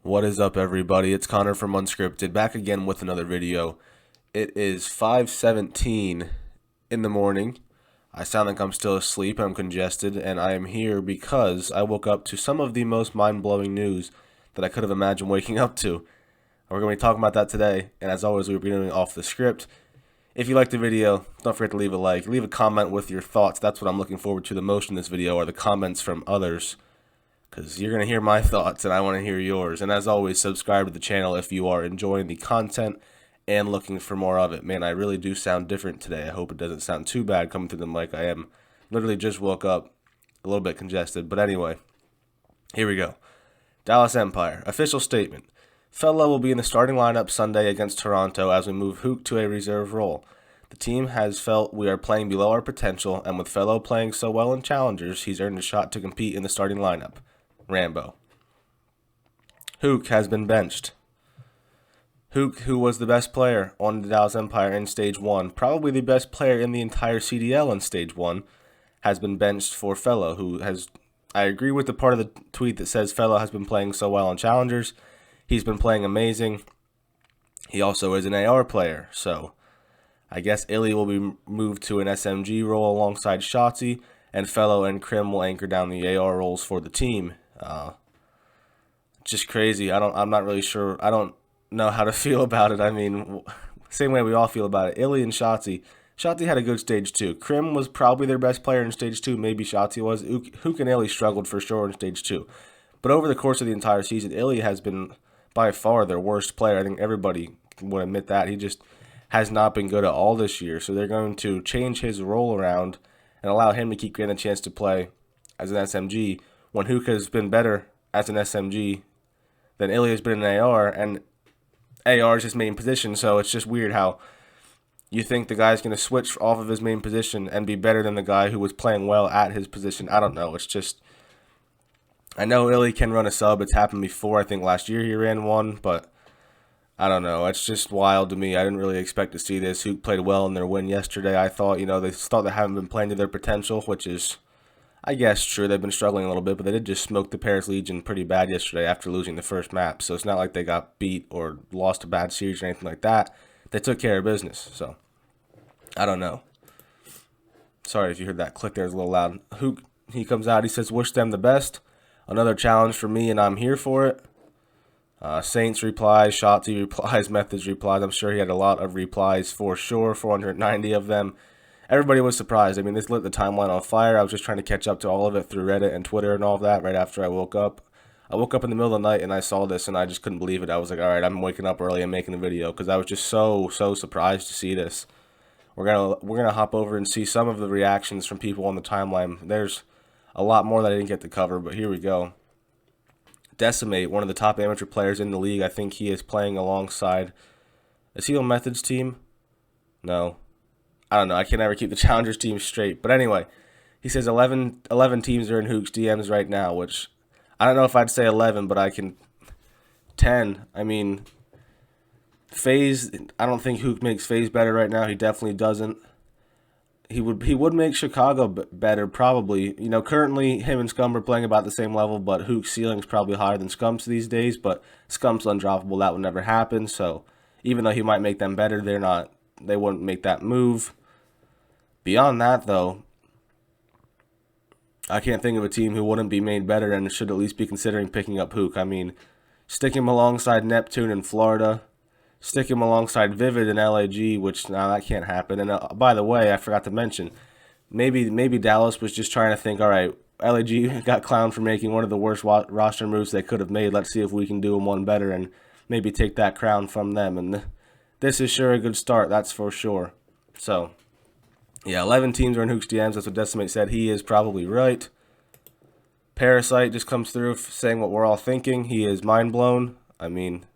What is up, everybody? It's Connor from Unscripted, back again with another video. It is 5:17 in the morning. I sound like I'm still asleep, I'm congested, and I am here because I woke up to some of the most mind-blowing news that I could have imagined waking up to. We're going to be talking about that today, and as always, we'll be doing off the script. If you liked the video, don't forget to leave a like, leave a comment with your thoughts. That's what I'm looking forward to the most in this video, are the comments from others. Because you're going to hear my thoughts and I want to hear yours. And as always, subscribe to the channel if you are enjoying the content and looking for more of it. Man, I really do sound different today. I hope it doesn't sound too bad coming through the mic. I am literally just woke up, a little bit congested. But anyway, here we go. Dallas Empire. Official statement. Fellow will be in the starting lineup Sunday against Toronto as we move Huke to a reserve role. The team has felt we are playing below our potential, and with Fellow playing so well in challengers, he's earned a shot to compete in the starting lineup. Rambo. Huke has been benched. Huke, who was the best player on the Dallas Empire in Stage 1, probably the best player in the entire CDL in Stage 1, has been benched for Fellow, who has... I agree with the part of the tweet that says Fellow has been playing so well on challengers. He's been playing amazing. He also is an AR player, so I guess Illy will be moved to an SMG role alongside Shotzi, and Fellow and Krim will anchor down the AR roles for the team. Just crazy. I'm not really sure. I don't know how to feel about it. I mean, same way we all feel about it. Illy and Shotzi. Shotzi had a good Stage 2. Krim was probably their best player in Stage 2. Maybe Shotzi was. Huke and Illy struggled for sure in Stage 2. But over the course of the entire season, Illy has been by far their worst player. I think everybody would admit that. He just has not been good at all this year. So they're going to change his role around and allow him to keep getting a chance to play as an SMG when Huke has been better as an SMG than Illy has been an AR, and AR is his main position, so it's just weird how you think the guy's going to switch off of his main position and be better than the guy who was playing well at his position. I don't know. It's just... I know Illy can run a sub. It's happened before. I think last year he ran one, but I don't know. It's just wild to me. I didn't really expect to see this. Huke played well in their win yesterday. I thought, they thought they haven't been playing to their potential, which is, I guess, true. They've been struggling a little bit, but they did just smoke the Paris Legion pretty bad yesterday after losing the first map. So it's not like they got beat or lost a bad series or anything like that. They took care of business. So I don't know. Sorry if you heard that click there. It was a little loud. Huke, he comes out. He says, wish them the best. Another challenge for me, and I'm here for it. Saints replies, Shotzi replies, Methods replies. I'm sure he had a lot of replies for sure, 490 of them. Everybody was surprised. I mean, this lit the timeline on fire. I was just trying to catch up to all of it through Reddit and Twitter and all of that right after I woke up. I woke up in the middle of the night and I saw this and I just couldn't believe it. I was like, all right, I'm waking up early and making a video because I was just so surprised to see this. We're gonna hop over and see some of the reactions from people on the timeline. There's a lot more that I didn't get to cover, but here we go. Decimate, one of the top amateur players in the league. I think he is playing alongside... Is he on Methods team? No. I don't know. I can never keep the Challengers team straight. But anyway, he says 11 teams are in Huke's DMs right now, which I don't know if I'd say 11, but I can... 10. I mean, FaZe, I don't think Huke makes FaZe better right now. He definitely doesn't. He would make Chicago better, probably. Currently, him and Scum are playing about the same level, but Huke's ceiling is probably higher than Scum's these days, but Scum's undroppable. That would never happen, so even though he might make them better, they wouldn't make that move. Beyond that, though, I can't think of a team who wouldn't be made better and should at least be considering picking up Huke. I mean, stick him alongside Neptune in Florida. Stick him alongside Vivid in LAG, which now that can't happen. And by the way, I forgot to mention, maybe Dallas was just trying to think, all right, LAG got clowned for making one of the worst roster moves they could have made. Let's see if we can do them one better and maybe take that crown from them. And this is sure a good start, that's for sure. So, yeah, 11 teams are in Huke's DMs. That's what Decimate said. He is probably right. Parasite just comes through saying what we're all thinking. He is mind blown. I mean...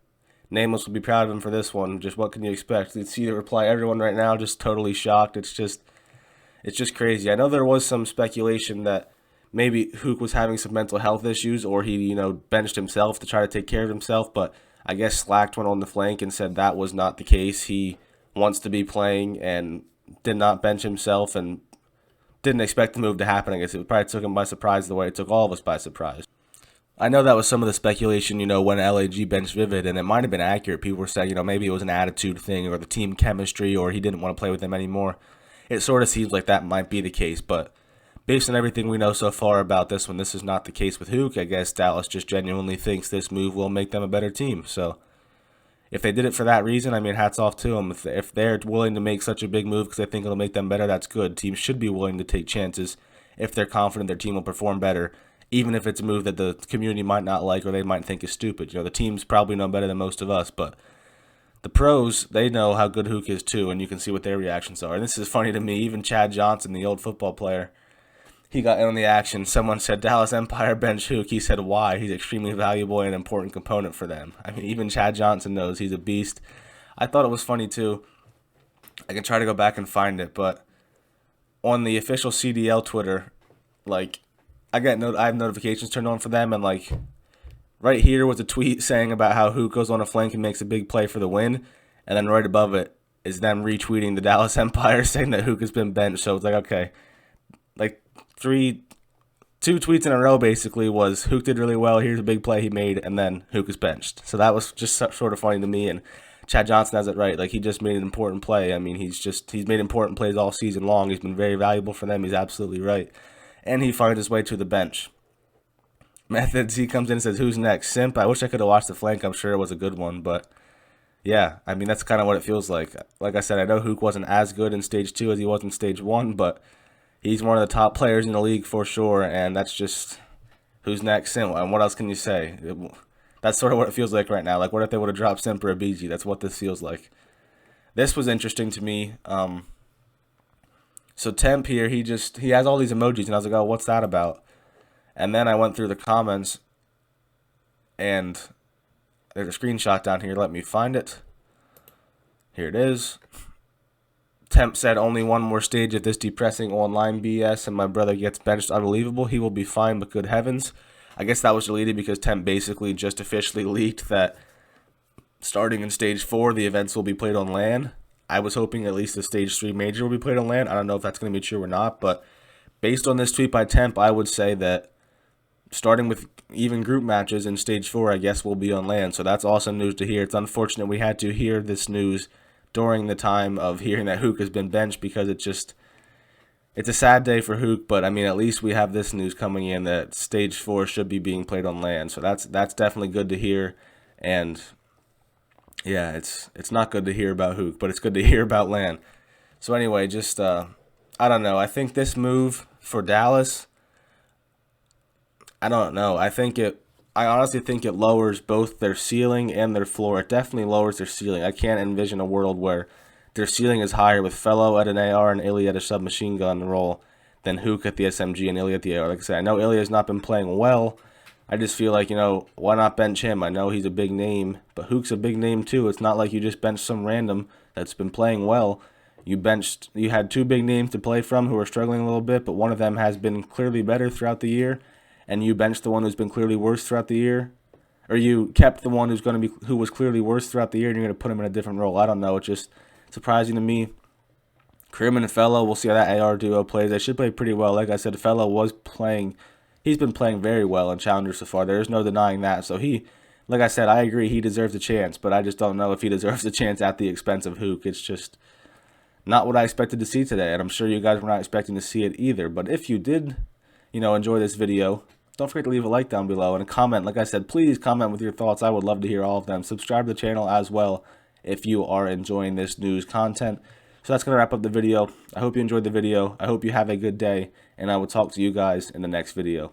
Nameless will be proud of him for this one. Just what can you expect? You see the reply. Everyone right now just totally shocked. It's just crazy. I know there was some speculation that maybe Huke was having some mental health issues, or he, benched himself to try to take care of himself. But I guess Slacked went on the flank and said that was not the case. He wants to be playing and did not bench himself and didn't expect the move to happen. I guess it probably took him by surprise the way it took all of us by surprise. I know that was some of the speculation, when LAG benched Vivid, and it might have been accurate. People were saying, maybe it was an attitude thing or the team chemistry or he didn't want to play with them anymore. It sort of seems like that might be the case, but based on everything we know so far about this one, this is not the case with Huke. I guess Dallas just genuinely thinks this move will make them a better team. So if they did it for that reason, hats off to them. If they're willing to make such a big move because they think it'll make them better, that's good. Teams should be willing to take chances if they're confident their team will perform better, even if it's a move that the community might not like or they might think is stupid. The teams probably know better than most of us, but the pros, they know how good Huke is too, and you can see what their reactions are. And this is funny to me. Even Chad Johnson, the old football player, he got in on the action. Someone said, Dallas Empire bench Huke. He said, why? He's extremely valuable and an important component for them. Even Chad Johnson knows he's a beast. I thought it was funny too. I can try to go back and find it, but on the official CDL Twitter, I have notifications turned on for them, and right here was a tweet saying about how Huke goes on a flank and makes a big play for the win, and then right above it is them retweeting the Dallas Empire saying that Huke has been benched. So it's okay, two tweets in a row basically was Huke did really well, here's a big play he made, and then Huke is benched. So that was just sort of funny to me, and Chad Johnson has it right. He just made an important play. He's made important plays all season long. He's been very valuable for them. He's absolutely right. And he finds his way to the bench. Methods, he comes in and says, who's next? Simp. I wish I could have watched the flank. I'm sure it was a good one, but yeah, that's kind of what it feels like. Like I said, I know Huke wasn't as good in Stage 2 as he was in Stage 1, but he's one of the top players in the league for sure, and that's just who's next, Simp. And what else can you say? That's sort of what it feels like right now. What if they would have dropped Simp or a BG? That's what this feels like. This was interesting to me. So Temp here, he has all these emojis, and I was like, oh, what's that about? And then I went through the comments, and there's a screenshot down here. Let me find it. Here it is. Temp said, only one more stage of this depressing online BS, and my brother gets benched. Unbelievable. He will be fine, but good heavens. I guess that was deleted because Temp basically just officially leaked that starting in Stage 4, the events will be played on LAN. I was hoping at least the Stage 3 major will be played on LAN. I don't know if that's going to be true or not, but based on this tweet by Temp, I would say that starting with even group matches in Stage 4, I guess, will be on LAN. So that's awesome news to hear. It's unfortunate we had to hear this news during the time of hearing that Huke has been benched because it's a sad day for Huke, but at least we have this news coming in that Stage 4 should be being played on LAN. So that's definitely good to hear. And yeah, it's not good to hear about Huke, but it's good to hear about LAN. So anyway, I don't know. I think this move for Dallas, I don't know. I honestly think it lowers both their ceiling and their floor. It definitely lowers their ceiling. I can't envision a world where their ceiling is higher with Fellow at an AR and Ilya at a submachine gun role than Huke at the SMG and Ilya at the AR. Like I said, I know Ilya's not been playing well. I just feel like, why not bench him? I know he's a big name, but Huke's a big name too. It's not like you just benched some random that's been playing well. You had two big names to play from who are struggling a little bit, but one of them has been clearly better throughout the year, and you benched the one who's been clearly worse throughout the year. Or you kept the one who was clearly worse throughout the year, and you're going to put him in a different role. I don't know. It's just surprising to me. Krim and Fellow, we'll see how that AR duo plays. They should play pretty well. Like I said, Fellow he's been playing very well in Challenger so far. There's no denying that. So like I said, I agree he deserves a chance, but I just don't know if he deserves a chance at the expense of Huke. It's just not what I expected to see today, and I'm sure you guys were not expecting to see it either. But if you did, enjoy this video, don't forget to leave a like down below and a comment. Like I said, please comment with your thoughts. I would love to hear all of them. Subscribe to the channel as well if you are enjoying this news content. So that's going to wrap up the video. I hope you enjoyed the video. I hope you have a good day, and I will talk to you guys in the next video.